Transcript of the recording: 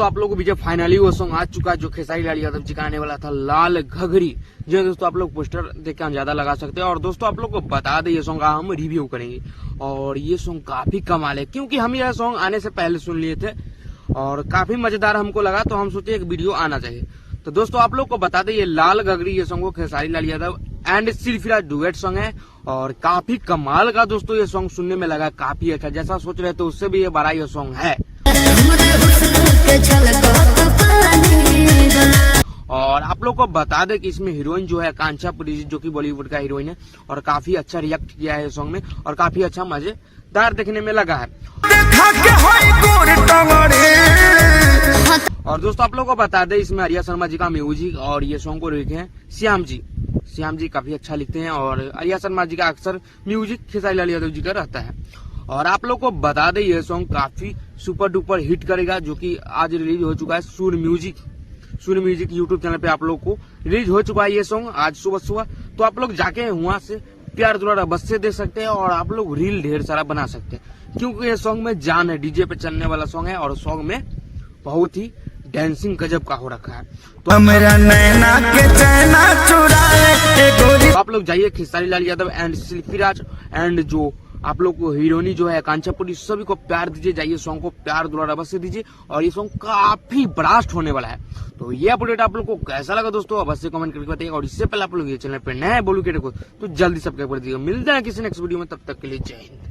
आप लोगों को विजय फाइनली वो सॉन्ग आ चुका है जो खेसारी लाल यादव जी का आने वाला था, लाल घघरी। जो दोस्तों आप लोग पोस्टर देख के अंदाजा लगा सकते हैं। और दोस्तों आप लोग को बता दें ये सॉन्ग का हम रिव्यू करेंगे और ये सॉन्ग काफी कमाल है, क्योंकि हम यह सॉन्ग आने से पहले सुन लिए थे और काफी मजेदार हमको लगा, तो हम सोचे एक वीडियो आना चाहिए। तो दोस्तों आप लोग को बता दें ये लाल घघरी ये सॉन्ग को खेसारी लाल यादव एंड सिलसिला डुएट सॉन्ग है और काफी कमाल का दोस्तों ये सॉन्ग सुनने में लगा काफी अच्छा। जैसा सोच रहे थे उससे भी ये बड़ा ये सॉन्ग है। और आप लोग को बता दें कि इसमें हीरोइन जो है कांचा पुरी जो कि बॉलीवुड का हीरोइन है और काफी अच्छा रिएक्ट किया है सॉन्ग में और काफी अच्छा मजेदार देखने में लगा है। और दोस्तों आप लोग को बता दें इसमें आर्या शर्मा जी का म्यूजिक और ये सॉन्ग को लिखे हैं श्याम जी काफी अच्छा लिखते हैं और आर्या शर्मा जी का अक्सर म्यूजिक खेसारी लाल यादव जी का रहता है। और आप लोग को बता दें ये सॉन्ग काफी सुपर डुपर हिट करेगा, जो कि आज रिलीज हो चुका है सूर्य म्यूजिक यूट्यूब चैनल पे आप लोग को रिलीज हो चुका है ये सॉन्ग आज सुबह। तो आप लोग जाके वहां से प्यार दुलार अवश्य दे सकते हैं और आप लोग रील ढेर सारा बना सकते हैं, क्योंकि ये सॉन्ग में जान है, डीजे पे चलने वाला सॉन्ग है और सॉन्ग में बहुत ही डांसिंग गजब का हो रखा है। तो नैना के चैना चुराए आप लोग जाइए खेसारी लाल यादव एंड सिल्फीराज एंड जो आप लोग को हीरोनी जो है कांचापुरी सभी को प्यार दीजिए, जाइए सॉन्ग को प्यार दुलार अवश्य दीजिए और ये सॉन्ग काफी ब्लास्ट होने वाला है। तो ये अपडेट आप लोग को कैसा लगा दोस्तों अवश्य कमेंट करके बताइए। और इससे पहले आप लोग ये चैनल पर नए बोलू के देखो तो जल्दी सब्सक्राइब कर दीजिएगा। मिलते हैं किसी नेक्स्ट वीडियो में, तब तक के लिए जय हिंद।